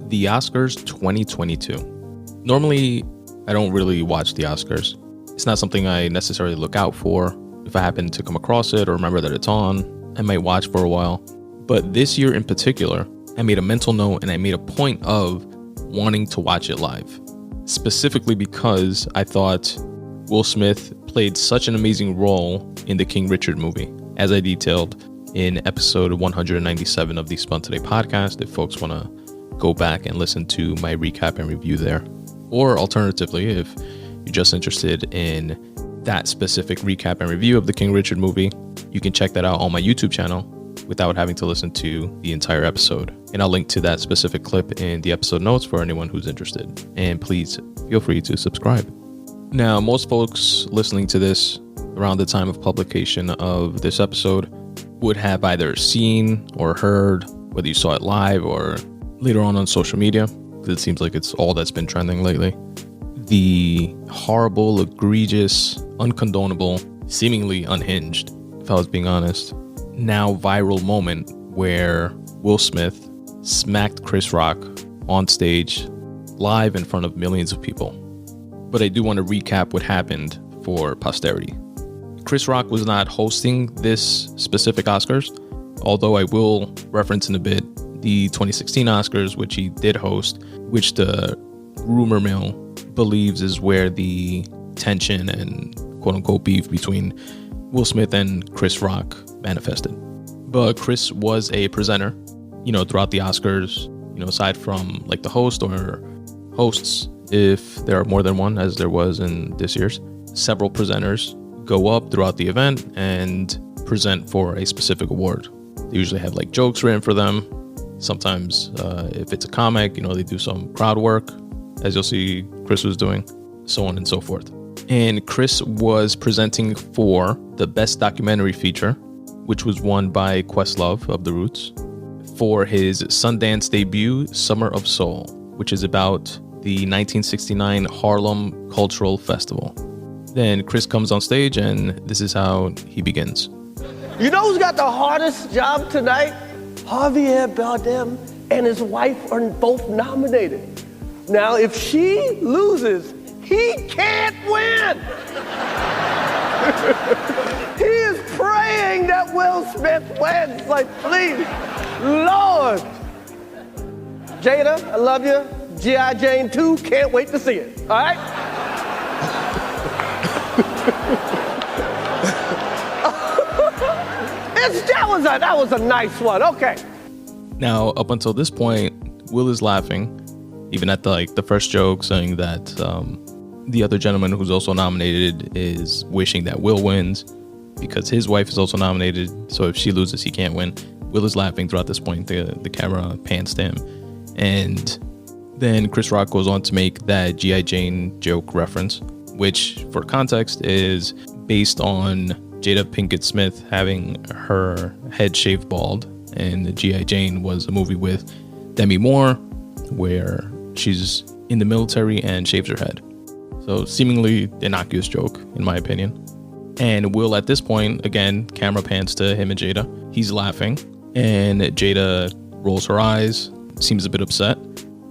The Oscars 2022. Normally, I don't really watch the Oscars. It's not something I necessarily look out for. If I happen to come across it or remember that it's on, I might watch for a while. But this year in particular, I made a mental note and I made a point of wanting to watch it live. Specifically because I thought Will Smith played such an amazing role in the King Richard movie, as I detailed in episode 197 of the Spun Today Podcast, if folks want to go back and listen to my recap and review there. Or alternatively, if you're just interested in that specific recap and review of the King Richard movie, you can check that out on my YouTube channel without having to listen to the entire episode. And I'll link to that specific clip in the episode notes for anyone who's interested. And please feel free to subscribe. Now, most folks listening to this around the time of publication of this episode would have either seen or heard, whether you saw it live or later on social media, because it seems like it's all that's been trending lately, the horrible, egregious, uncondonable, seemingly unhinged, if I was being honest, now viral moment where Will Smith smacked Chris Rock on stage live in front of millions of people. But I do want to recap what happened for posterity. Chris Rock was not hosting this specific Oscars, although I will reference in a bit the 2016 Oscars, which he did host, which the rumor mill believes is where the tension and quote-unquote beef between Will Smith and Chris Rock manifested. But Chris was a presenter, throughout the Oscars, aside from like the host or hosts, if there are more than one, as there was in this year's. Several presenters go up throughout the event and present for a specific award. They usually have like jokes written for them. Sometimes if it's a comic, they do some crowd work, as you'll see Chris was doing, so on and so forth. And Chris was presenting for the Best Documentary Feature, which was won by Questlove of The Roots, for his Sundance debut, Summer of Soul, which is about the 1969 Harlem Cultural Festival. Then Chris comes on stage and this is how he begins. You know who's got the hardest job tonight? Javier Bardem and his wife are both nominated. Now, if she loses, he can't win. He is praying that Will Smith wins. Like, please, Lord. Jada, I love you. G.I. Jane 2, can't wait to see it. All right? That was a nice one. Okay. Now, up until this point, Will is laughing, even at the first joke, saying that the other gentleman who's also nominated is wishing that Will wins because his wife is also nominated. So if she loses, he can't win. Will is laughing throughout this point. The camera pans to him. And then Chris Rock goes on to make that G.I. Jane joke reference, which for context is based on Jada Pinkett Smith having her head shaved bald. And G.I. Jane was a movie with Demi Moore where she's in the military and shaves her head. So seemingly innocuous joke, in my opinion. And Will, at this point, again, camera pans to him and Jada. He's laughing, and Jada rolls her eyes, seems a bit upset.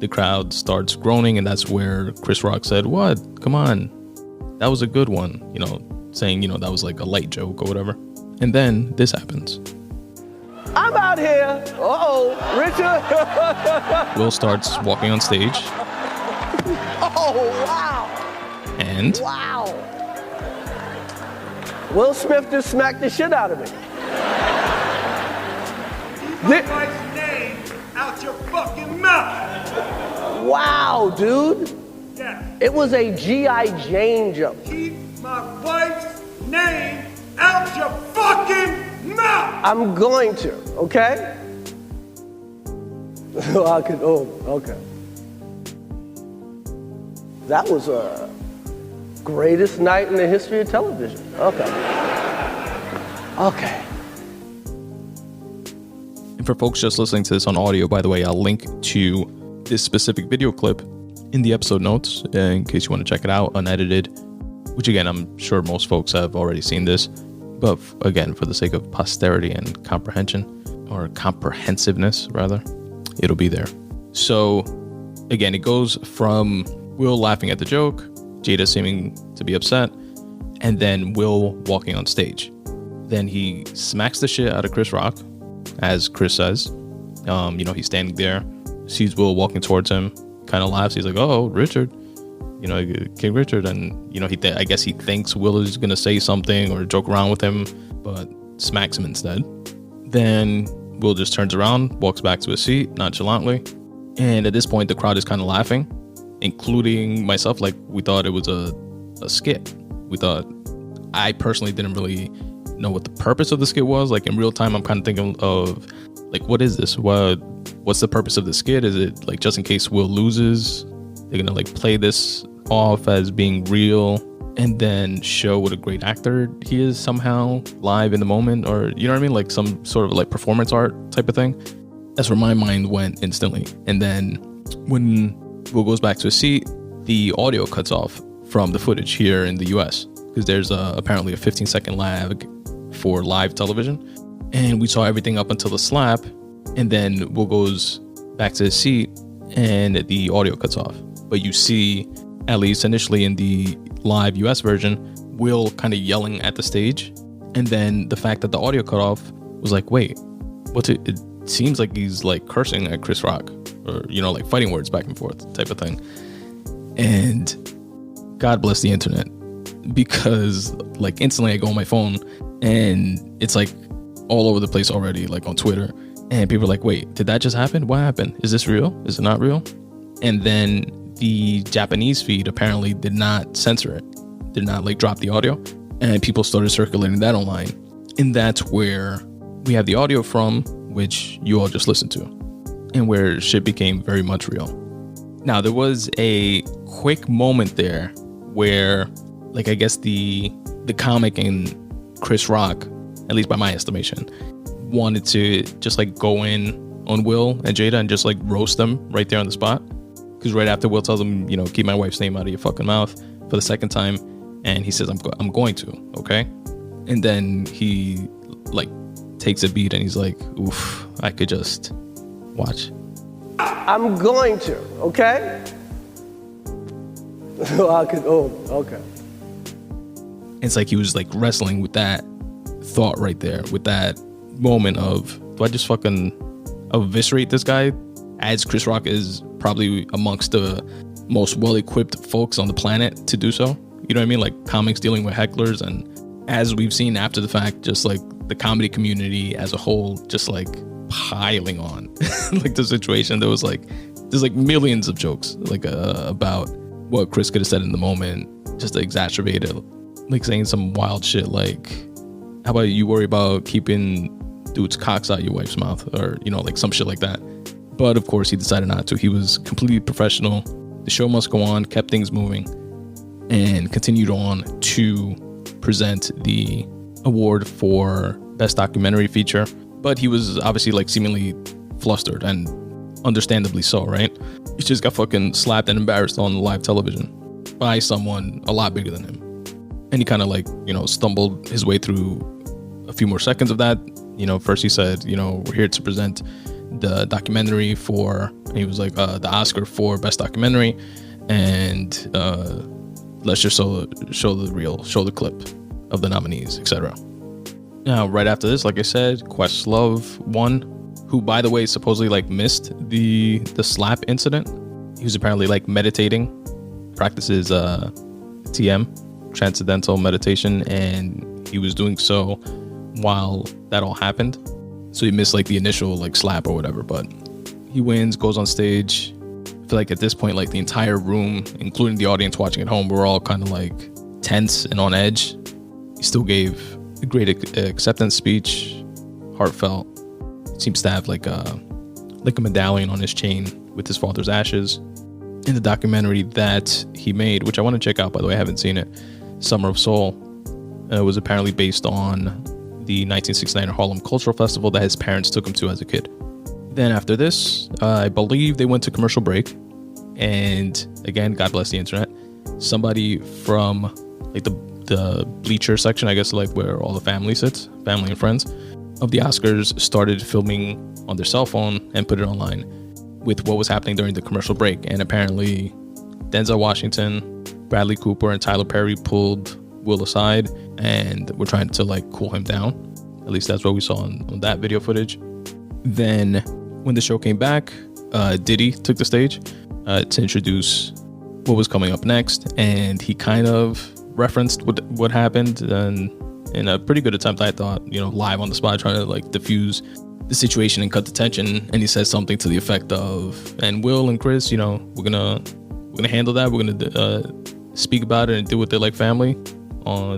The crowd starts groaning, and that's where Chris Rock said, "What? Come on. That was a good one." Saying, that was like a light joke or whatever. And then this happens. I'm out here. Richard. Will starts walking on stage. Oh, wow. And? Wow. Will Smith just smacked the shit out of me. Keep my wife's name out your fucking mouth. Wow, dude. Yeah. It was a G.I. Jane joke. Keep my wife's name out your fucking mouth. I'm going to, okay? Okay. That was a greatest night in the history of television. Okay. And for folks just listening to this on audio, by the way, I'll link to this specific video clip in the episode notes in case you want to check it out, unedited, which again, I'm sure most folks have already seen this, but again, for the sake of posterity and comprehension, or comprehensiveness rather, it'll be there. So again, it goes from Will laughing at the joke, Jada seeming to be upset, and then Will walking on stage. Then he smacks the shit out of Chris Rock, as Chris says. He's standing there, sees Will walking towards him, kind of laughs. He's like, "Oh, Richard, King Richard." And, I guess he thinks Will is going to say something or joke around with him, but smacks him instead. Then Will just turns around, walks back to his seat nonchalantly. And at this point, the crowd is kind of laughing, including myself. Like, we thought it was a skit. I personally didn't really know what the purpose of the skit was. Like, in real time, I'm kind of thinking of, like, what is this? What's the purpose of the skit? Is it, like, just in case Will loses, they're gonna, like, play this off as being real and then show what a great actor he is somehow live in the moment? Or, you know what I mean? Like, some sort of, like, performance art type of thing. That's where my mind went instantly. And then when Will goes back to his seat, the audio cuts off from the footage here in the US, because there's apparently a 15-second lag for live television. And we saw everything up until the slap, and then Will goes back to his seat and the audio cuts off. But you see, at least initially in the live US version, Will kind of yelling at the stage. And then the fact that the audio cut off was like, wait, what's it? It seems like he's like cursing at Chris Rock, or, like fighting words back and forth type of thing. And God bless the internet, because like instantly I go on my phone and it's like all over the place already, like on Twitter, and people are like, wait, did that just happen? What happened? Is this real? Is it not real? And then the Japanese feed apparently did not censor it, did not like drop the audio, and people started circulating that online. And that's where we have the audio from, which you all just listened to, and where shit became very much real. Now, there was a quick moment there where, like, I guess the comic and Chris Rock, at least by my estimation, wanted to just like go in on Will and Jada and just like roast them right there on the spot. Because right after Will tells him, keep my wife's name out of your fucking mouth for the second time, and he says, I'm going to, okay? And then he like takes a beat and he's like, oof, I could just watch. I'm going to, okay? Okay. It's like he was like wrestling with that thought right there, with that moment of, do I just fucking eviscerate this guy? As Chris Rock is probably amongst the most well-equipped folks on the planet to do so. You know what I mean? Like comics dealing with hecklers, and as we've seen after the fact, just like the comedy community as a whole, just like piling on like the situation. There's like millions of jokes like about what Chris could have said in the moment, just to exacerbate it, like saying some wild shit like, how about you worry about keeping dudes' cocks out your wife's mouth, or like some shit like that. But of course he decided not to. He was completely professional. The show must go on, kept things moving, and continued on to present the award for Best Documentary Feature. But he was obviously like seemingly flustered, and understandably so, right? He just got fucking slapped and embarrassed on live television by someone a lot bigger than him. And he kind of like, stumbled his way through a few more seconds of that. First he said, we're here to present the documentary for, and he was like, the Oscar for Best Documentary, and let's just show the clip of the nominees, etc. Now, right after this, like I said, Questlove won, who, by the way, supposedly like missed the slap incident. He was apparently like meditating, practices TM, transcendental meditation, and he was doing so while that all happened. So he missed like the initial like slap or whatever, but he wins, goes on stage. I feel like at this point, like the entire room, including the audience watching at home, we're all kind of like tense and on edge. He still gave a great acceptance speech, heartfelt. Seems to have like a medallion on his chain with his father's ashes. In the documentary that he made, which I want to check out, by the way, I haven't seen it, Summer of Soul, was apparently based on the 1969 Harlem Cultural Festival that his parents took him to as a kid. Then after this, I believe they went to commercial break, and again, God bless the internet, somebody from like the bleacher section, I guess, like where all the family sits, family and friends of the Oscars, started filming on their cell phone and put it online, with what was happening during the commercial break. And apparently Denzel Washington, Bradley Cooper, and Tyler Perry pulled Will aside and were trying to like cool him down. At least that's what we saw on that video footage. Then when the show came back, Diddy took the stage to introduce what was coming up next, and he kind of referenced what happened, and in a pretty good attempt, I thought, live on the spot, trying to like diffuse the situation and cut the tension. And he says something to the effect of, and Will and Chris, we're gonna handle that. We're gonna speak about it and deal with it like family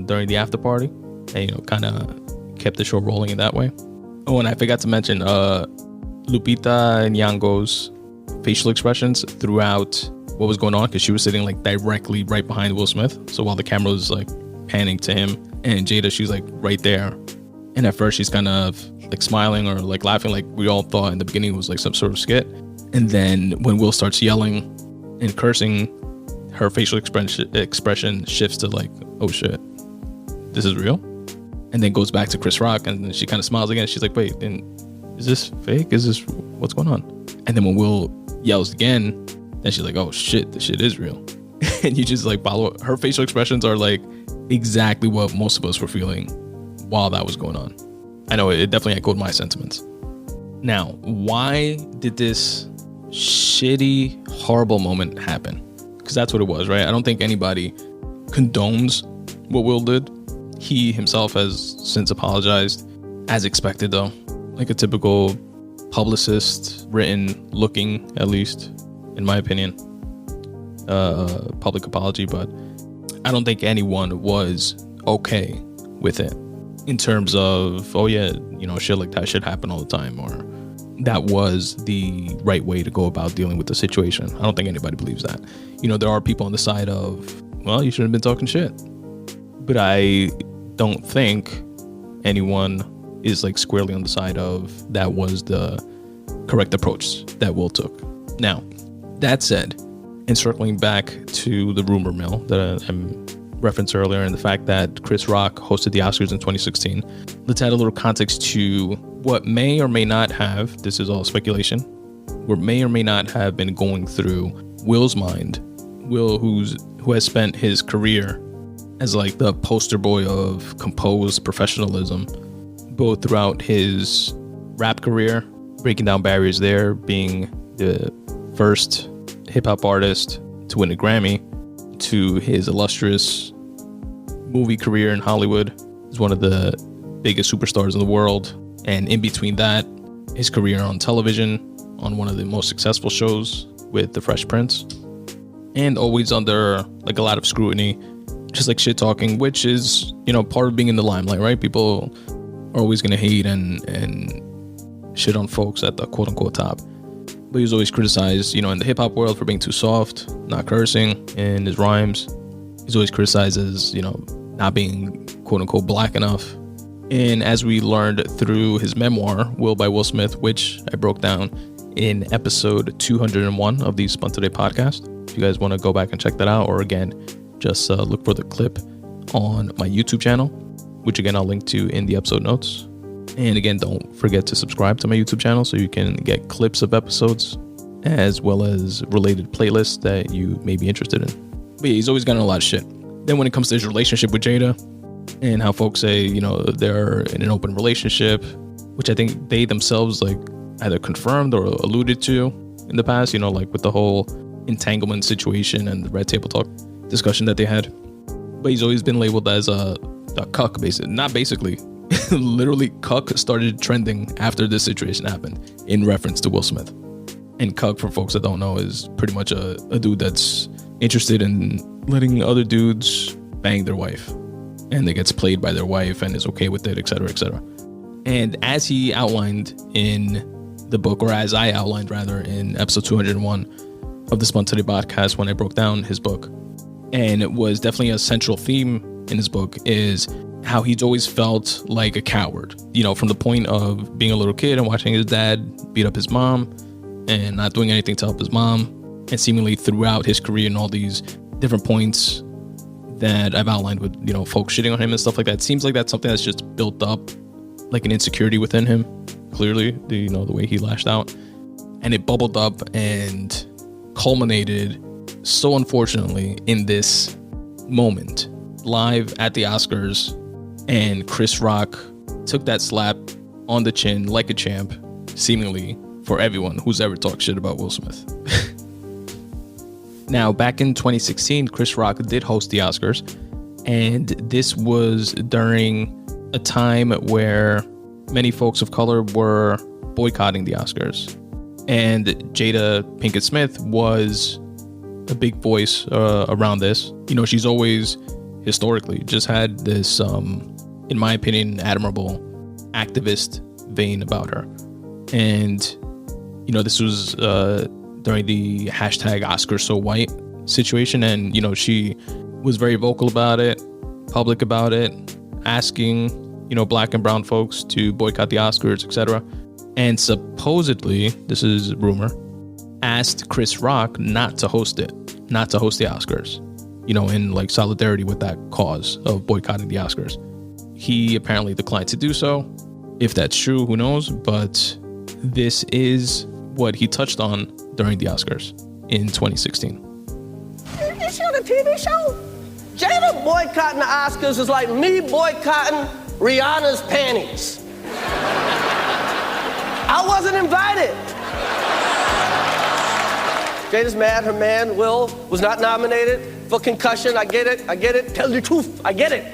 during the after party, and kind of kept the show rolling in that way. Oh, and I forgot to mention Lupita Nyong'o's facial expressions throughout what was going on, because she was sitting like directly right behind Will Smith. So while the camera was like panning to him and Jada, she's like right there. And at first she's kind of like smiling or like laughing, like we all thought in the beginning it was like some sort of skit. And then when Will starts yelling and cursing, her facial expression shifts to like, oh shit, this is real. And then goes back to Chris Rock, and then she kind of smiles again. She's like, wait, is this fake? Is this, what's going on? And then when Will yells again, then she's like, oh shit, this shit is real. And you just like follow her facial expressions are like exactly what most of us were feeling while that was going on. I know it definitely echoed my sentiments. Now, why did this shitty, horrible moment happen? Because that's what it was, right? I don't think anybody condones what Will did. He himself has since apologized, as expected though, like a typical publicist written looking, at least in my opinion, public apology. But I don't think anyone was okay with it in terms of, oh yeah, shit like that should happen all the time, or that was the right way to go about dealing with the situation. I don't think anybody believes that. There are people on the side of, well, you shouldn't have been talking shit. But I don't think anyone is like squarely on the side of that was the correct approach that Will took. Now, that said, and circling back to the rumor mill that I referenced earlier, and the fact that Chris Rock hosted the Oscars in 2016, let's add a little context to what may or may not have, this is all speculation, what may or may not have been going through Will's mind. Will, who has spent his career as like the poster boy of composed professionalism, both throughout his rap career, breaking down barriers there, being the first hip-hop artist to win a Grammy, to his illustrious movie career in Hollywood as one of the biggest superstars in the world, and in between that, his career on television on one of the most successful shows with The Fresh Prince, and always under like a lot of scrutiny, just like shit talking, which is, part of being in the limelight, right? People are always going to hate and shit on folks at the quote unquote top. But he was always criticized, in the hip hop world for being too soft, not cursing in his rhymes. He's always criticized as, not being quote unquote black enough. And as we learned through his memoir, Will by Will Smith, which I broke down in episode 201 of the Spun Today podcast. If you guys want to go back and check that out, or again, just look for the clip on my YouTube channel, which again, I'll link to in the episode notes. And again, don't forget to subscribe to my YouTube channel so you can get clips of episodes as well as related playlists that you may be interested in. But yeah, he's always gotten a lot of shit. Then when it comes to his relationship with Jada and how folks say, they're in an open relationship, which I think they themselves like either confirmed or alluded to in the past, like with the whole entanglement situation and the red table talk discussion that they had. But he's always been labeled as a cuck, basically. Literally, cuck started trending after this situation happened in reference to Will Smith. And cuck, for folks that don't know, is pretty much a dude that's interested in letting other dudes bang their wife, and that gets played by their wife and is okay with it, etc., etc. And as he outlined in the book, or as I outlined rather in episode 201 of the Spun Today podcast when I broke down his book, and it was definitely a central theme in his book, is how he's always felt like a coward, from the point of being a little kid and watching his dad beat up his mom and not doing anything to help his mom, and seemingly throughout his career and all these different points that I've outlined with, folks shitting on him and stuff like that. It seems like that's something that's just built up, like an insecurity within him, clearly, the way he lashed out. And it bubbled up and culminated, so unfortunately, in this moment live at the Oscars. And Chris Rock took that slap on the chin like a champ, seemingly, for everyone who's ever talked shit about Will Smith. Now, back in 2016, Chris Rock did host the Oscars, and this was during a time where many folks of color were boycotting the Oscars. And Jada Pinkett Smith was a big voice around this. You know, she's always historically just had this, in my opinion, admirable activist vein about her. And, you know, this was during the hashtag #OscarsSoWhite situation. And, you know, she was very vocal about it, public about it, asking, you know, black and brown folks to boycott the Oscars, etc. And supposedly, this is rumor, asked Chris Rock not to host the Oscars, you know, in like solidarity with that cause of boycotting the Oscars. He apparently declined to do so. If that's true, who knows? But this is what he touched on during the Oscars in 2016. You see on the TV show? Jada boycotting the Oscars is like me boycotting Rihanna's panties. I wasn't invited. Jada's mad her man, Will, was not nominated for concussion. I get it. Tell the truth. I get it.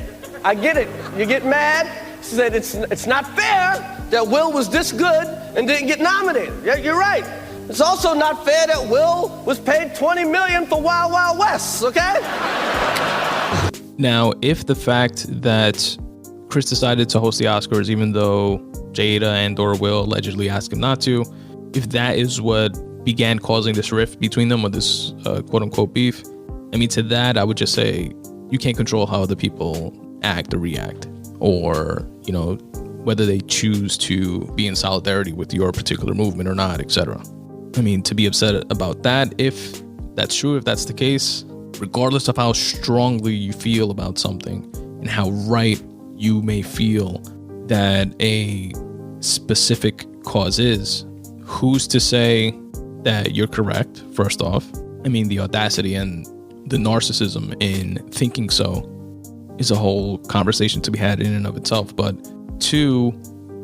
You get mad. She said it's not fair that Will was this good and didn't get nominated. Yeah, you're right. It's also not fair that Will was paid $20 million for Wild Wild West, okay? Now, if the fact that Chris decided to host the Oscars, even though Jada and or Will allegedly asked him not to, if that is what began causing this rift between them, or this quote-unquote beef, I mean, to that, I would just say you can't control how other people act or react, or, you know, whether they choose to be in solidarity with your particular movement or not, etc. I mean, to be upset about that, if that's true, if that's the case, regardless of how strongly you feel about something and how right you may feel that a specific cause is, who's to say that you're correct, first off? I mean, the audacity and the narcissism in thinking so is a whole conversation to be had in and of itself. But two,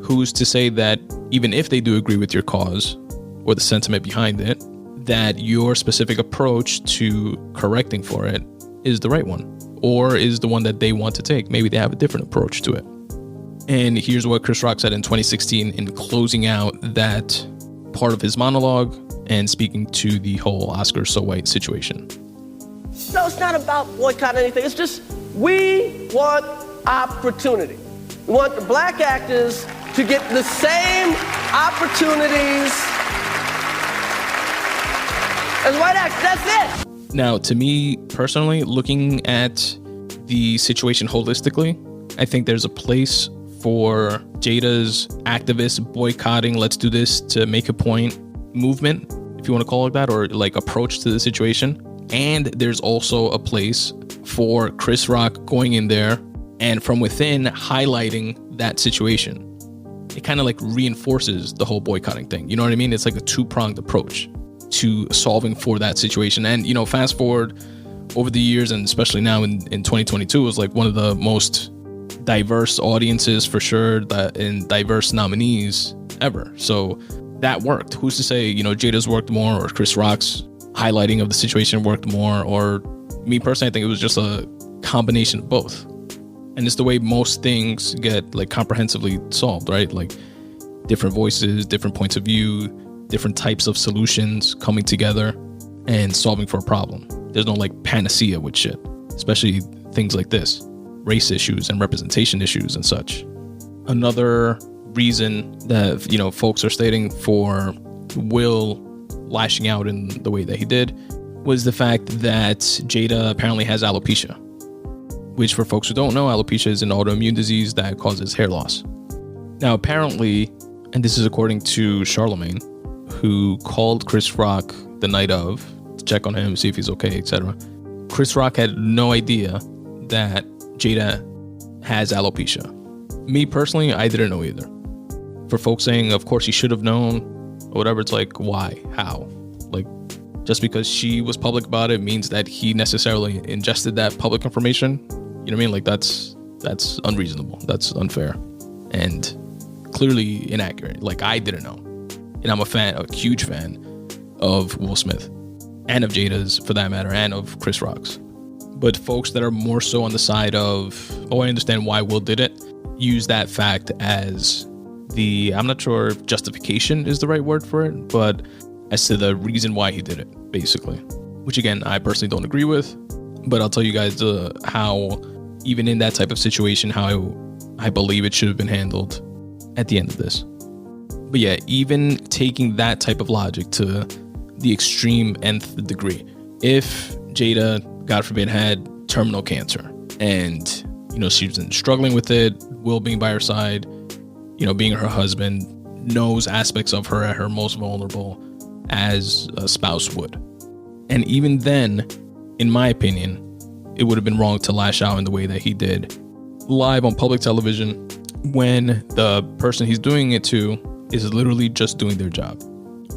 who's to say that even if they do agree with your cause or the sentiment behind it, that your specific approach to correcting for it is the right one, or is the one that they want to take? Maybe they have a different approach to it. And here's what Chris Rock said in 2016 in closing out that part of his monologue and speaking to the whole #OscarsSoWhite situation. No, it's not about boycotting anything. It's just we want opportunity. We want the black actors to get the same opportunities as white actors. That's it. Now, to me personally, looking at the situation holistically, I think there's a place for Jada's activist boycotting, let's do this to make a point movement, if you want to call it that, or like approach to the situation. And there's also a place for Chris Rock going in there and from within highlighting that situation. It kind of like reinforces the whole boycotting thing. You know what I mean? It's like a two-pronged approach to solving for that situation. And, you know, fast forward over the years, and especially now in 2022, it was like one of the most diverse audiences for sure, and diverse nominees ever. So that worked. Who's to say, you know, Jada's worked more, or Chris Rock's highlighting of the situation worked more, or me personally, I think it was just a combination of both. And it's the way most things get like comprehensively solved, right? Like different voices, different points of view, different types of solutions coming together and solving for a problem. There's no like panacea with shit, especially things like this, race issues and representation issues and such. Another reason that, you know, folks are stating for Will lashing out in the way that he did was the fact that Jada apparently has alopecia, which for folks who don't know, alopecia is an autoimmune disease that causes hair loss. Now, apparently, and this is according to Charlemagne, who called Chris Rock the night of to check on him, see if he's okay, etc. Chris Rock had no idea that Jada has alopecia. Me personally, I didn't know either. For folks saying, of course, he should have known, or whatever. It's like, why? How? Like, just because she was public about it means that he necessarily ingested that public information? You know what I mean? Like, that's unreasonable. That's unfair. And clearly inaccurate. Like, I didn't know. And I'm a huge fan of Will Smith. And of Jada's, for that matter, and of Chris Rock's. But folks that are more so on the side of, I understand why Will did it, use that fact as I'm not sure if justification is the right word for it, but as to the reason why he did it, basically. Which, again, I personally don't agree with. But I'll tell you guys how, even in that type of situation, how I believe it should have been handled at the end of this. But yeah, even taking that type of logic to the extreme nth degree, if Jada, God forbid, had terminal cancer and, she's been struggling with it, Will being by her side, being her husband, knows aspects of her at her most vulnerable as a spouse would. And even then, in my opinion, it would have been wrong to lash out in the way that he did live on public television when the person he's doing it to is literally just doing their job.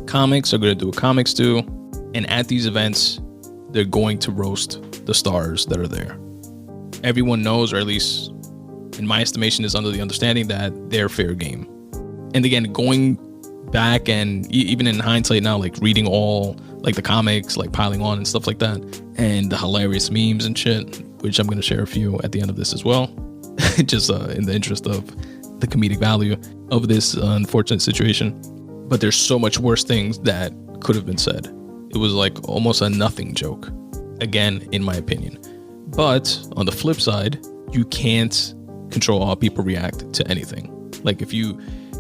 Comics are going to do what comics do, and at these events, they're going to roast the stars that are there. Everyone knows, or at least in my estimation, is under the understanding that they're fair game. And again, going back and even in hindsight now, like reading all like the comics, like piling on and stuff like that, and the hilarious memes and shit, which I'm going to share a few at the end of this as well, just in the interest of the comedic value of this unfortunate situation. But there's so much worse things that could have been said. It was like almost a nothing joke, again, in my opinion. But on the flip side, you can't control how people react to anything. Like if you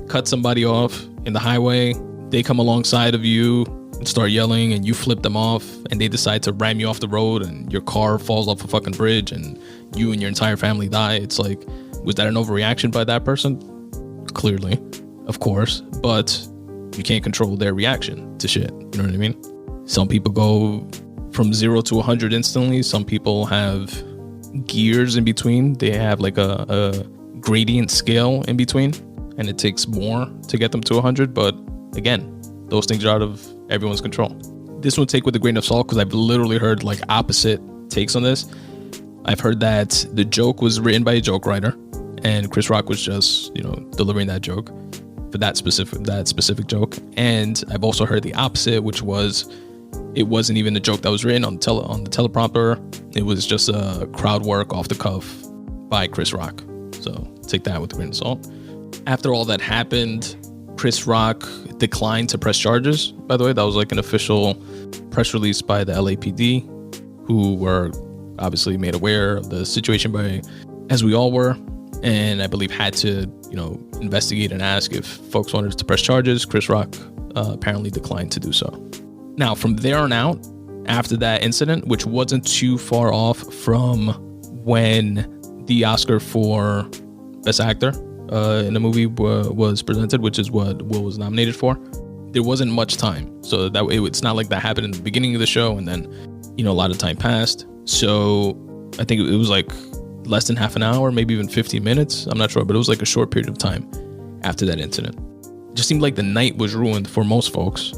cut somebody off in the highway, they come alongside of you and start yelling and you flip them off and they decide to ram you off the road and your car falls off a fucking bridge and you and your entire family die. It's like, was that an overreaction by that person? Clearly, of course, but you can't control their reaction to shit. You know what I mean? Some people go from 0 to 100 instantly. Some people have gears in between. They have like a gradient scale in between, and it takes more to get them to 100. But again, those things are out of everyone's control. This one take with a grain of salt because I've literally heard like opposite takes on this. I've heard that the joke was written by a joke writer and Chris Rock was just, delivering that joke for that specific joke. And I've also heard the opposite, which was it wasn't even the joke that was written on the teleprompter. It was just a crowd work off the cuff by Chris Rock. So take that with a grain of salt. After all that happened, Chris Rock declined to press charges. By the way, that was like an official press release by the LAPD, who were obviously made aware of the situation as we all were, and I believe had to, investigate and ask if folks wanted to press charges. Chris Rock apparently declined to do so. Now, from there on out, after that incident, which wasn't too far off from when the Oscar for Best Actor in the movie was presented, which is what Will was nominated for, there wasn't much time. So that it's not like that happened in the beginning of the show and then, a lot of time passed. So I think it was like less than half an hour, maybe even 15 minutes. I'm not sure, but it was like a short period of time after that incident. It just seemed like the night was ruined for most folks.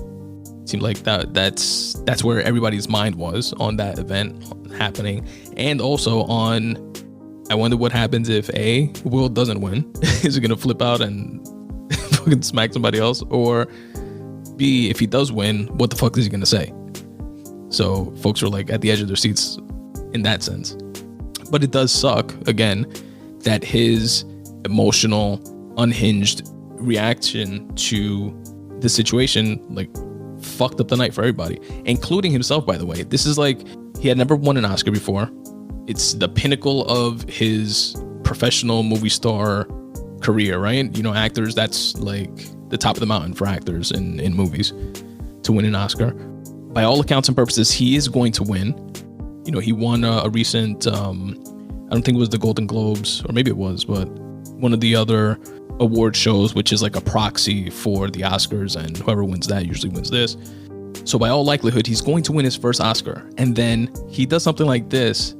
It seemed like that's where everybody's mind was on that event happening. And also on, I wonder what happens if A, Will doesn't win. Is he going to flip out and fucking smack somebody else? Or B, if he does win, what the fuck is he going to say? So folks were like at the edge of their seats in that sense. But it does suck, again, that his emotional, unhinged reaction to the situation, like, fucked up the night for everybody, including himself, by the way. This is like, he had never won an Oscar before. It's the pinnacle of his professional movie star career, right? Actors, that's like the top of the mountain for actors in movies to win an Oscar. By all accounts and purposes, he is going to win. He won a recent, I don't think it was the Golden Globes, or maybe it was, but one of the other award shows, which is like a proxy for the Oscars, and whoever wins that usually wins this. So by all likelihood, he's going to win his first Oscar. And then he does something like this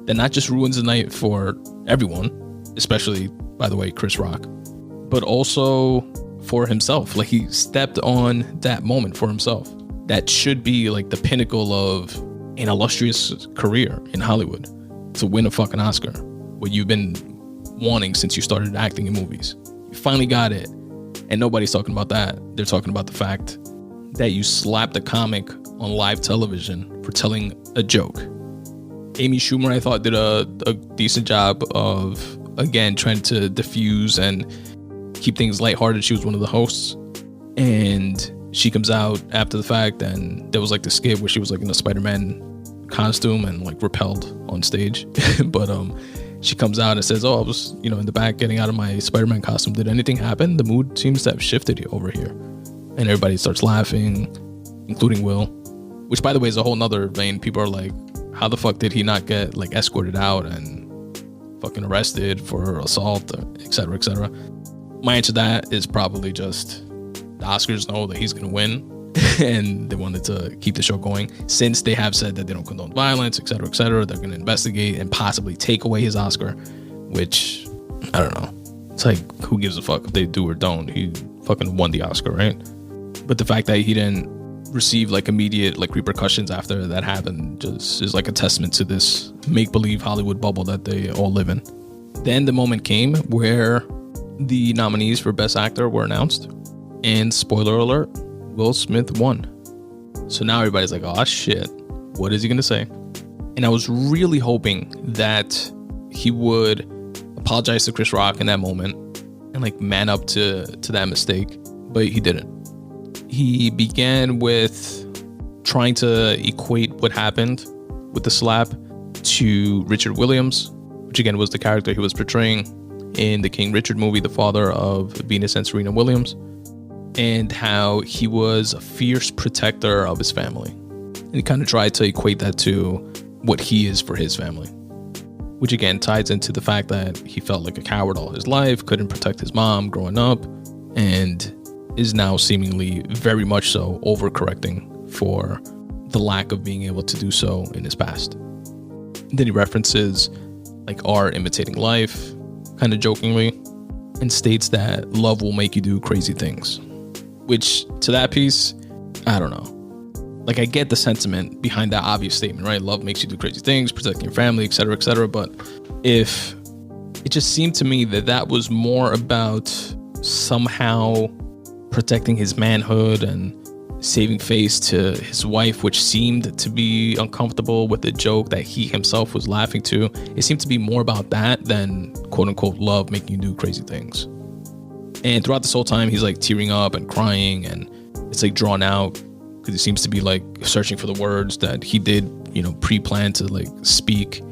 that not just ruins the night for everyone, especially, by the way, Chris Rock, but also for himself. Like, he stepped on that moment for himself. That should be like the pinnacle of an illustrious career in Hollywood, to win a fucking Oscar, what you've been wanting since you started acting in movies. You finally got it, and nobody's talking about that. They're talking about the fact that you slapped a comic on live television for telling a joke. Amy Schumer, I thought, did a decent job of, again, trying to diffuse and keep things lighthearted. She was one of the hosts, and she comes out after the fact, and there was like the skit where she was like in a Spider-Man costume and like repelled on stage. But she comes out and says, "Oh, I was, in the back getting out of my Spider-Man costume. Did anything happen? The mood seems to have shifted over here." And everybody starts laughing, including Will, which, by the way, is a whole nother vein. People are like, how the fuck did he not get like escorted out and fucking arrested for assault, etc., etc.? My answer to that is probably just the Oscars know that he's going to win, and they wanted to keep the show going. Since they have said that they don't condone violence, etc., etc., they're going to investigate and possibly take away his Oscar, which, I don't know. It's like, who gives a fuck if they do or don't? He fucking won the Oscar, right? But the fact that he didn't receive like immediate like repercussions after that happened just is like a testament to this make-believe Hollywood bubble that they all live in. Then the moment came where the nominees for Best Actor were announced, and spoiler alert, Will Smith won. So now everybody's like, oh shit, what is he gonna say? And I was really hoping that he would apologize to Chris Rock in that moment and like man up to that mistake, but he didn't. He began with trying to equate what happened with the slap to Richard Williams, which again was the character he was portraying in the King Richard movie, the father of Venus and Serena Williams, and how he was a fierce protector of his family. And he kind of tried to equate that to what he is for his family, which again ties into the fact that he felt like a coward all his life, couldn't protect his mom growing up, and is now seemingly very much so overcorrecting for the lack of being able to do so in his past. And then he references like art imitating life, kind of jokingly, and states that love will make you do crazy things. Which, to that piece, I don't know. Like, I get the sentiment behind that obvious statement, right? Love makes you do crazy things, protecting your family, etc., etc. But if it just seemed to me that was more about somehow protecting his manhood and saving face to his wife, which seemed to be uncomfortable with the joke that he himself was laughing to. It seemed to be more about that than quote unquote love making you do crazy things. And throughout this whole time, he's like tearing up and crying, and it's like drawn out because he seems to be like searching for the words that he did, pre-plan to like speak.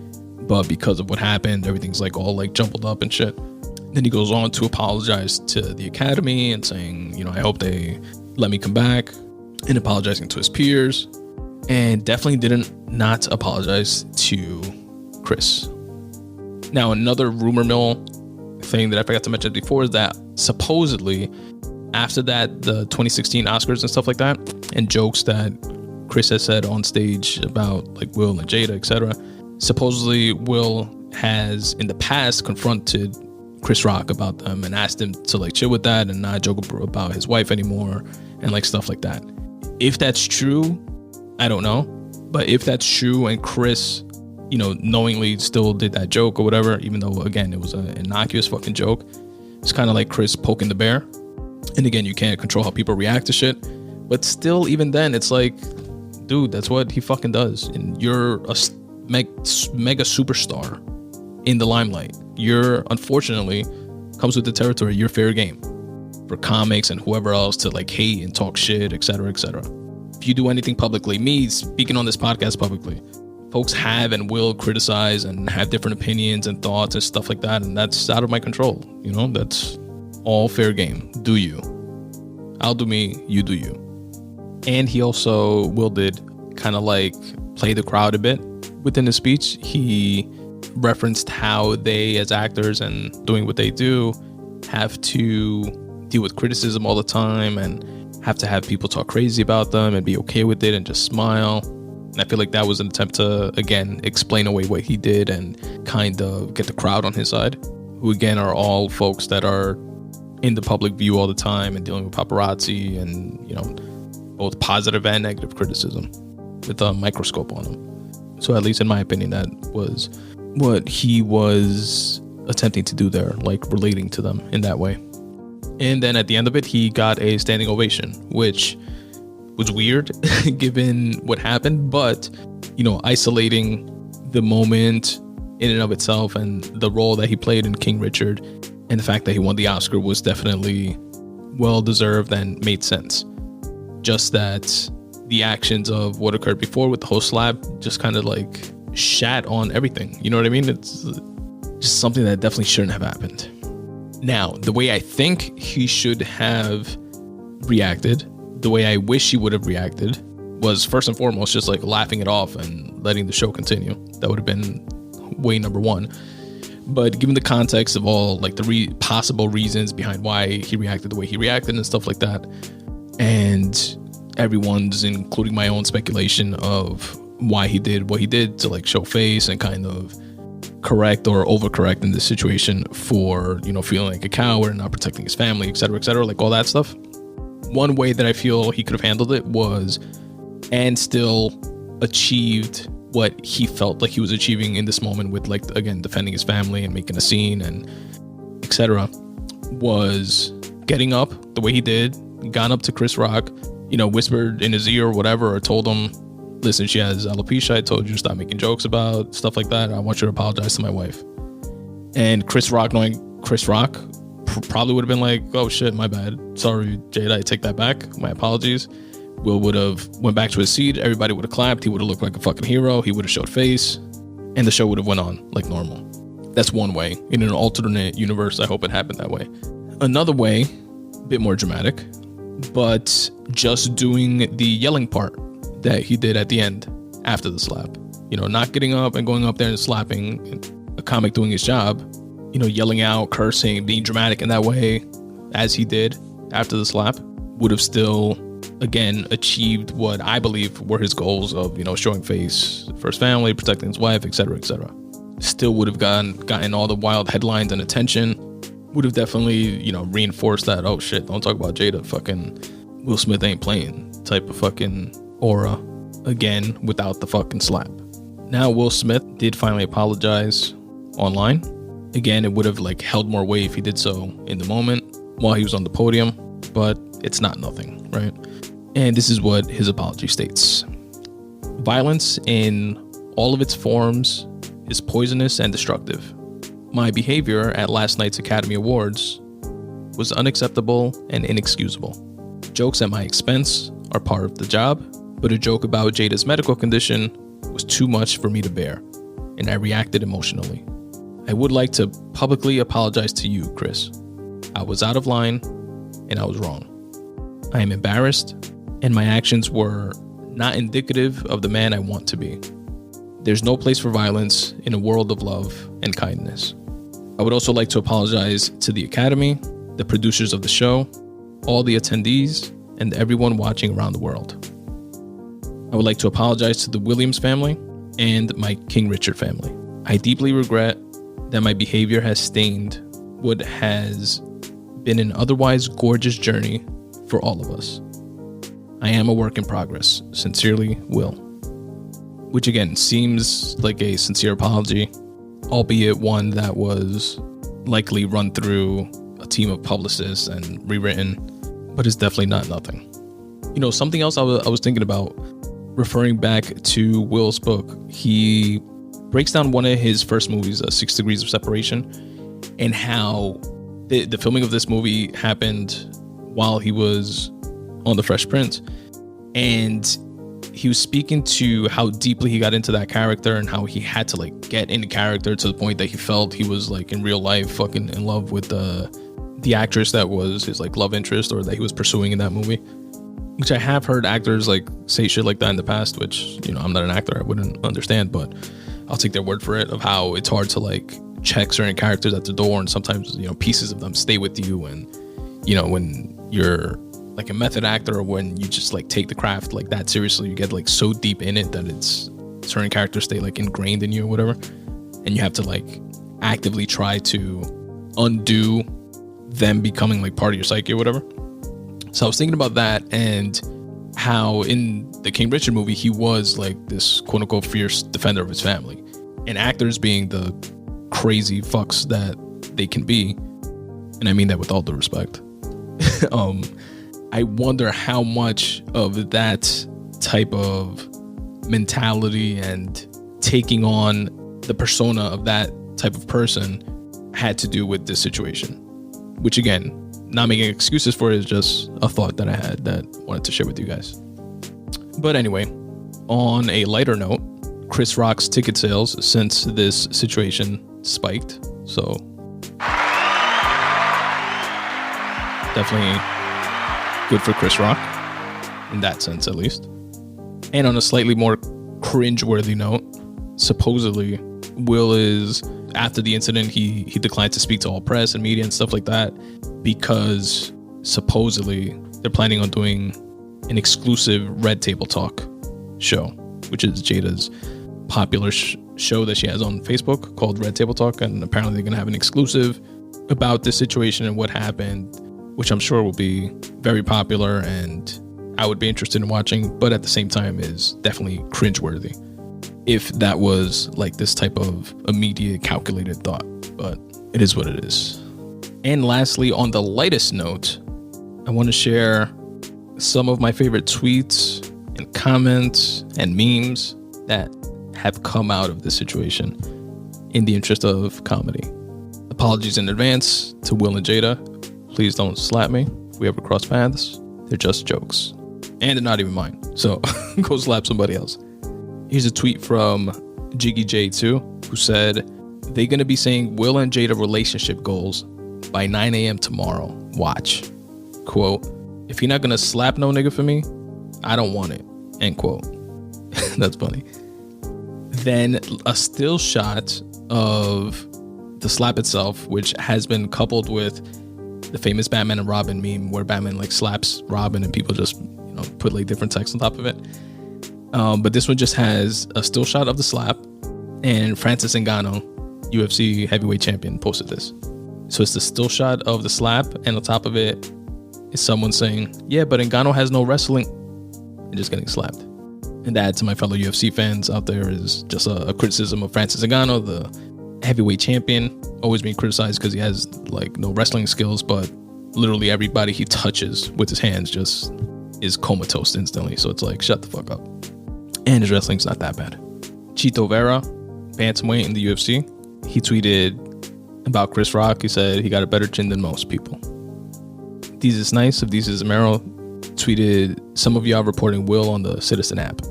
But because of what happened, everything's like all like jumbled up and shit. Then he goes on to apologize to the Academy and saying, I hope they let me come back, and apologizing to his peers, and definitely didn't not apologize to Chris. Now, another rumor mill thing that I forgot to mention before is that supposedly after that, the 2016 Oscars and stuff like that, and jokes that Chris has said on stage about like Will and Jada, etc., supposedly Will has in the past confronted Chris Rock about them and asked him to like chill with that and not joke about his wife anymore and like stuff like that. If that's true, I don't know. But if that's true and Chris, knowingly still did that joke or whatever, even though, again, it was an innocuous fucking joke, it's kind of like Chris poking the bear. And again, you can't control how people react to shit. But still, even then, it's like, dude, that's what he fucking does. And you're a mega superstar in the limelight. You're, unfortunately, comes with the territory, you're fair game for comics and whoever else to like hate and talk shit, etc., etc. If you do anything publicly, me speaking on this podcast publicly, folks have and will criticize and have different opinions and thoughts and stuff like that, and that's out of my control. That's all fair game. Do you? I'll do me, you do you. And he also, Will did kind of like play the crowd a bit within his speech. He referenced how they, as actors and doing what they do, have to deal with criticism all the time and have to have people talk crazy about them and be okay with it and just smile. And I feel like that was an attempt to, again, explain away what he did and kind of get the crowd on his side, who again are all folks that are in the public view all the time and dealing with paparazzi and, both positive and negative criticism with a microscope on him. So at least in my opinion, that was what he was attempting to do there, like relating to them in that way. And then at the end of it, he got a standing ovation, which was weird given what happened, but, isolating the moment in and of itself and the role that he played in King Richard and the fact that he won the Oscar was definitely well-deserved and made sense. Just that the actions of what occurred before with the whole slap just kind of like shat on everything. You know what I mean? It's just something that definitely shouldn't have happened. Now, the way I think he should have reacted, the way I wish he would have reacted, was first and foremost just like laughing it off and letting the show continue. That would have been way number one. But given the context of all like the possible reasons behind why he reacted the way he reacted and stuff like that, and everyone's, including my own speculation of why he did what he did to like show face and kind of correct or overcorrect in this situation for, feeling like a coward and not protecting his family, etc., like all that stuff. One way that I feel he could have handled it was, and still achieved what he felt like he was achieving in this moment with, like, again, defending his family and making a scene and etc., was getting up the way he did, gone up to Chris Rock, whispered in his ear or whatever, or told him, listen, she has alopecia. I told you to stop making jokes about stuff like that. I want you to apologize to my wife. And Chris Rock, knowing Chris Rock, probably would have been like, oh shit, my bad. Sorry, Jada, I take that back. My apologies. Will would have went back to his seat. Everybody would have clapped. He would have looked like a fucking hero. He would have showed face. And the show would have went on like normal. That's one way. In an alternate universe, I hope it happened that way. Another way, a bit more dramatic, but just doing the yelling part that he did at the end after the slap. Not getting up and going up there and slapping a comic doing his job, yelling out, cursing, being dramatic in that way as he did after the slap would have still, again, achieved what I believe were his goals of, showing face for his family, protecting his wife, etc., etc. Still would have gotten all the wild headlines and attention. Would have definitely, reinforced that, oh shit, don't talk about Jada, fucking Will Smith ain't playing type of fucking aura, again, without the fucking slap. Now, Will Smith did finally apologize online. Again, it would have like held more weight if he did so in the moment while he was on the podium, but it's not nothing, right? And this is what his apology states. Violence in all of its forms is poisonous and destructive. My behavior at last night's Academy Awards was unacceptable and inexcusable. Jokes at my expense are part of the job, but a joke about Jada's medical condition was too much for me to bear, and I reacted emotionally. I would like to publicly apologize to you, Chris. I was out of line, and I was wrong. I am embarrassed, and my actions were not indicative of the man I want to be. There's no place for violence in a world of love and kindness. I would also like to apologize to the Academy, the producers of the show, all the attendees, and everyone watching around the world. I would like to apologize to the Williams family and my King Richard family. I deeply regret that my behavior has stained what has been an otherwise gorgeous journey for all of us. I am a work in progress. Sincerely, Will. Which again seems like a sincere apology, albeit one that was likely run through a team of publicists and rewritten, but it's definitely not nothing. Something else I was thinking about, referring back to Will's book, he breaks down one of his first movies, 6 Degrees of Separation, and how the filming of this movie happened while he was on The Fresh Prince. And he was speaking to how deeply he got into that character and how he had to like get into character to the point that he felt he was like in real life fucking in love with the actress that was his like love interest or that he was pursuing in that movie. Which I have heard actors like say shit like that in the past, which, I'm not an actor, I wouldn't understand, but I'll take their word for it, of how it's hard to like check certain characters at the door, and sometimes, pieces of them stay with you. And, when you're like a method actor, or when you just like take the craft like that seriously, you get like so deep in it that it's certain characters stay like ingrained in you or whatever. And you have to like actively try to undo them becoming like part of your psyche or whatever. So I was thinking about that and how in the King Richard movie, he was like this quote unquote fierce defender of his family, and actors being the crazy fucks that they can be. And I mean that with all due respect. I wonder how much of that type of mentality and taking on the persona of that type of person had to do with this situation, which again, not making excuses for it, is just a thought that I had that I wanted to share with you guys. But anyway, on a lighter note, Chris Rock's ticket sales since this situation spiked. So definitely good for Chris Rock in that sense, at least. And on a slightly more cringe-worthy note, supposedly Will is, after the incident, he declined to speak to all press and media and stuff like that because supposedly they're planning on doing an exclusive Red Table Talk show, which is Jada's popular show that she has on Facebook called Red Table Talk, and apparently they're gonna have an exclusive about this situation and what happened, which I'm sure will be very popular and I would be interested in watching, but at the same time is definitely cringeworthy if that was like this type of immediate calculated thought, but it is what it is. And lastly, on the lightest note, I want to share some of my favorite tweets and comments and memes that have come out of this situation in the interest of comedy. Apologies in advance to Will and Jada. Please don't slap me if we ever cross paths. They're just jokes. And they're not even mine. So go slap somebody else. Here's a tweet from Jiggy J2 who said, they're going to be saying Will and Jada relationship goals by 9 a.m. tomorrow. Watch. Quote, if you're not going to slap no nigga for me, I don't want it. End quote. That's funny. Then a still shot of the slap itself, which has been coupled with the famous Batman and Robin meme where Batman like slaps Robin and people just, put like different text on top of it. But this one just has a still shot of the slap, and Francis Ngannou, UFC heavyweight champion, posted this. So it's the still shot of the slap, and on top of it is someone saying, yeah, but Ngannou has no wrestling, and just getting slapped. And that, to my fellow UFC fans out there, is just a criticism of Francis Ngannou, the heavyweight champion, always being criticized because he has like no wrestling skills, but literally everybody he touches with his hands just is comatose instantly. So it's like, shut the fuck up. And his wrestling's not that bad. Chito Vera, bantamweight in the UFC, he tweeted about Chris Rock. He said he got a better chin than most people. These is nice of These is Amaro tweeted, some of y'all reporting Will on the Citizen app.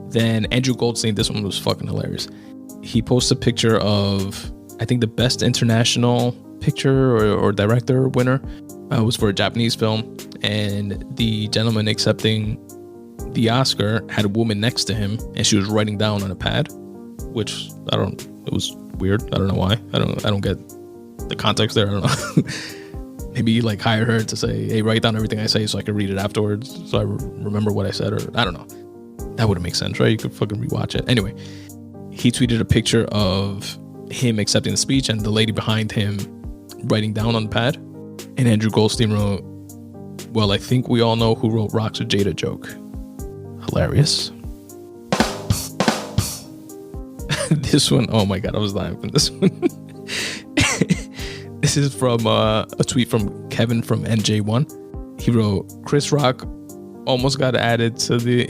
Then Andrew Goldstein, this one was fucking hilarious. He posted a picture of, I think the best international picture or director winner was for a Japanese film, and the gentleman accepting the Oscar had a woman next to him, and she was writing down on a pad, which it was weird. I don't know why. I don't get the context there. I don't know. Maybe you like hire her to say, hey, write down everything I say so I can read it afterwards, so I remember what I said, or I don't know. That wouldn't make sense, right? You could fucking rewatch it. Anyway, he tweeted a picture of him accepting the speech and the lady behind him writing down on the pad. And Andrew Goldstein wrote, well, I think we all know who wrote Rock's Jada joke. Hilarious. This one, oh my God, I was laughing at this one. This is from a tweet from Kevin from NJ1. He wrote, Chris Rock almost got added to the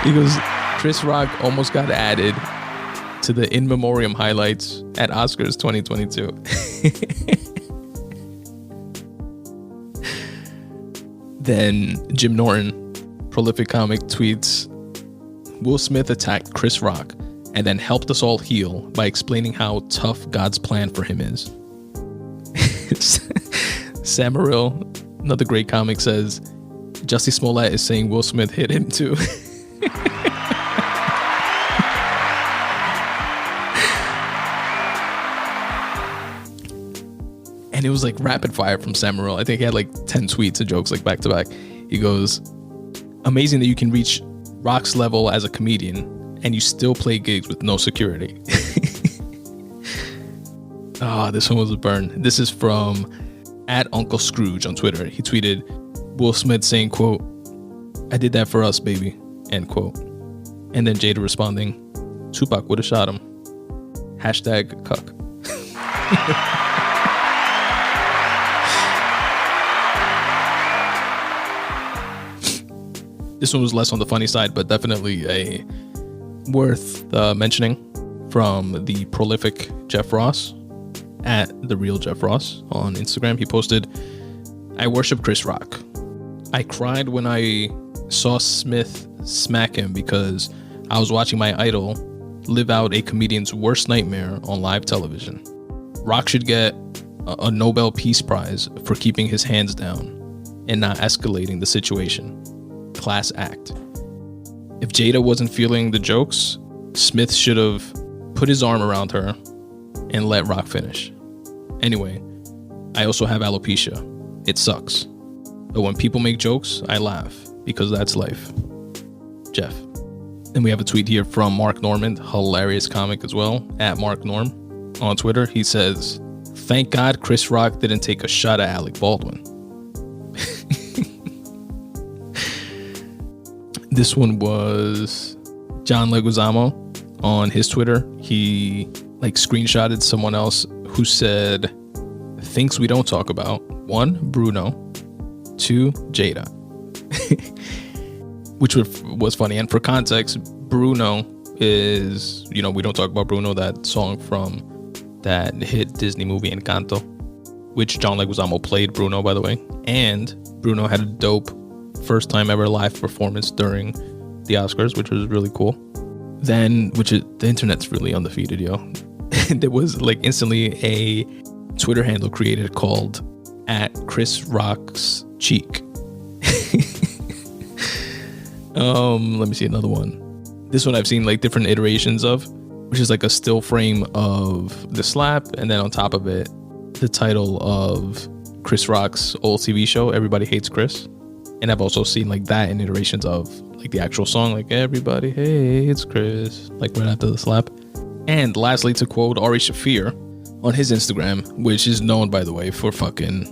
he goes, Chris Rock almost got added to the in memoriam highlights at Oscars 2022. Then Jim Norton, prolific comic, tweets, Will Smith attacked Chris Rock and then helped us all heal by explaining how tough God's plan for him is. Samaril, another great comic, says, Jussie Smollett is saying Will Smith hit him too. And it was like rapid fire from Samaril. I think he had like 10 tweets of jokes like back to back. He goes, amazing that you can reach Rock's level as a comedian and you still play gigs with no security. This one was a burn. This is from @Uncle Scrooge on Twitter. He tweeted Will Smith saying, quote, "I did that for us, baby," end quote. And then Jada responding, "Tupac would have shot him. #cuck." This one was less on the funny side, but definitely worth mentioning, from the prolific Jeff Ross @TheRealJeffRoss on Instagram. He posted, "I worship Chris Rock. I cried when I saw Smith smack him because I was watching my idol live out a comedian's worst nightmare on live television. Rock should get a Nobel Peace Prize for keeping his hands down and not escalating the situation. Class act. If Jada wasn't feeling the jokes, Smith should have put his arm around her and let Rock finish. Anyway, I also have alopecia. It sucks. But when people make jokes, I laugh because that's life. Jeff." And we have a tweet here from Mark Normand, hilarious comic as well, @MarkNorm on Twitter. He says, "Thank God Chris Rock didn't take a shot at Alec Baldwin." This one was John Leguizamo on his Twitter. He screenshotted someone else who said, "Things we don't talk about. 1, Bruno. 2, Jada." Which was funny. And for context, Bruno is, we don't talk about Bruno, that song from that hit Disney movie Encanto, which John Leguizamo played Bruno, by the way. And Bruno had a dope first time ever live performance during the Oscars, which was really cool. Then, the internet's really undefeated, yo. There was instantly a Twitter handle created called @ChrisRocksCheek. Let me see another one. This one I've seen different iterations of, which is a still frame of the slap, and then on top of it, the title of Chris Rock's old TV show, Everybody Hates Chris. And I've also seen that in iterations of the actual song, Everybody Hates Chris, right after the slap. And lastly, to quote Ari Shaffir on his Instagram, which is known, by the way, for fucking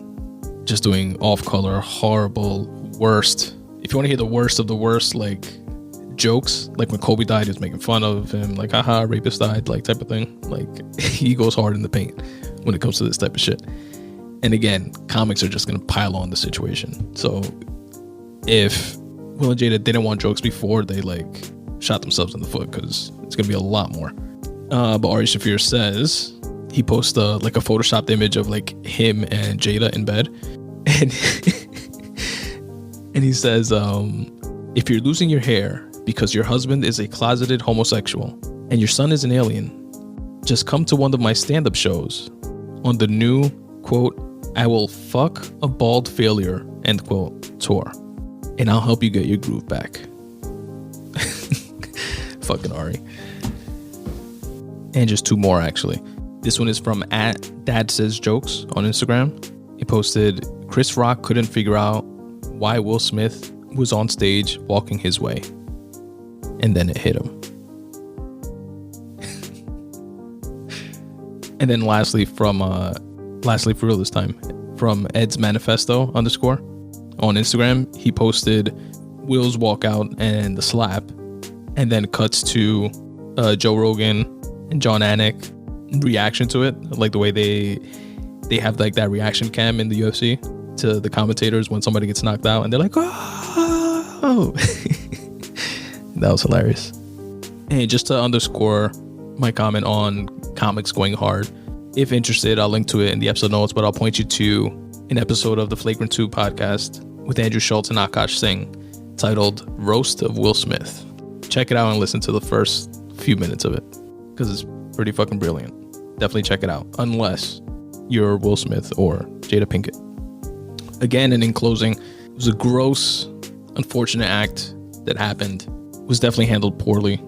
just doing off-color, horrible, worst. If you want to hear the worst of the worst, jokes, when Kobe died, he was making fun of him, haha, rapist died, type of thing. He goes hard in the paint when it comes to this type of shit. And again, comics are just going to pile on the situation. So if Will and Jada didn't want jokes before, they shot themselves in the foot, because it's going to be a lot more. But Ari Shaffir says, he posts a photoshopped image of him and Jada in bed. And and he says, "If you're losing your hair because your husband is a closeted homosexual and your son is an alien, just come to one of my stand-up shows on the new, quote, I will fuck a bald failure, end quote, tour. And I'll help you get your groove back." Fucking Ari. And just two more, actually. This one is from @DadSaysJokes on Instagram. He posted, "Chris Rock couldn't figure out why Will Smith was on stage walking his way. And then it hit him." And then lastly, for real this time, from Ed's Manifesto _ on Instagram, he posted Will's walkout and the slap, and then cuts to Joe Rogan and John Anik reaction to it, the way they have that reaction cam in the UFC to the commentators when somebody gets knocked out, and they're like, "Oh!" That was hilarious. And just to underscore my comment on comics going hard, if interested, I'll link to it in the episode notes, but I'll point you to an episode of the Flagrant 2 podcast with Andrew Schultz and Akash Singh titled Roast of Will Smith. Check it out and listen to the first few minutes of it, because it's pretty fucking brilliant. Definitely check it out, unless you're Will Smith or Jada Pinkett. Again, and in closing, it was a gross, unfortunate act that happened. It was definitely handled poorly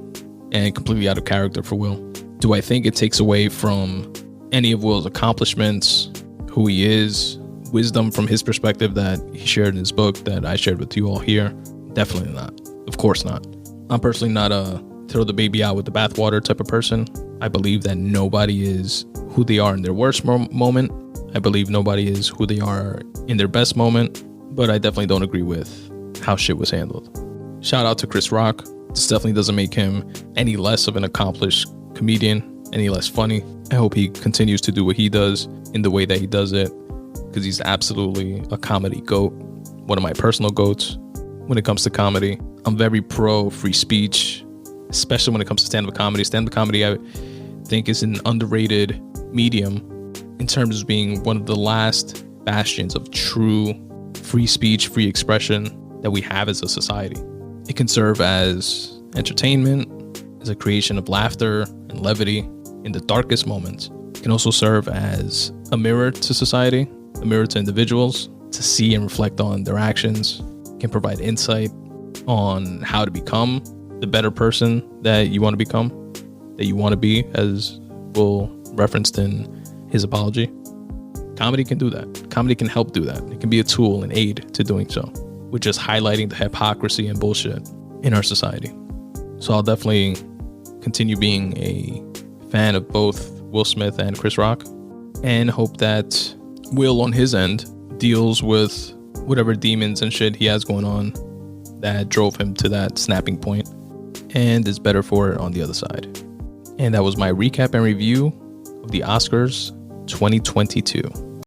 and completely out of character for Will. Do I think it takes away from any of Will's accomplishments, who he is, wisdom from his perspective that he shared in his book that I shared with you all here? Definitely not. Of course not. I'm personally not a throw the baby out with the bathwater type of person. I believe that nobody is who they are in their worst moment. I believe nobody is who they are in their best moment, but I definitely don't agree with how shit was handled. Shout out to Chris Rock. This definitely doesn't make him any less of an accomplished comedian, any less funny. I hope he continues to do what he does in the way that he does it, because he's absolutely a comedy goat. One of my personal goats when it comes to comedy. I'm very pro free speech, especially when it comes to stand-up comedy. Stand-up comedy, I think, is an underrated medium in terms of being one of the last bastions of true free speech, free expression that we have as a society. It can serve as entertainment, as a creation of laughter and levity in the darkest moments. It can also serve as a mirror to society, a mirror to individuals, to see and reflect on their actions. It can provide insight on how to become the better person that you want to become, that you want to be, as Will referenced in his apology. Comedy can do that. Comedy can help do that. It can be a tool, an aid to doing so, with just highlighting the hypocrisy and bullshit in our society. So I'll definitely continue being a fan of both Will Smith and Chris Rock, and hope that Will on his end deals with whatever demons and shit he has going on that drove him to that snapping point, and is better for it on the other side. And that was my recap and review of the Oscars 2022.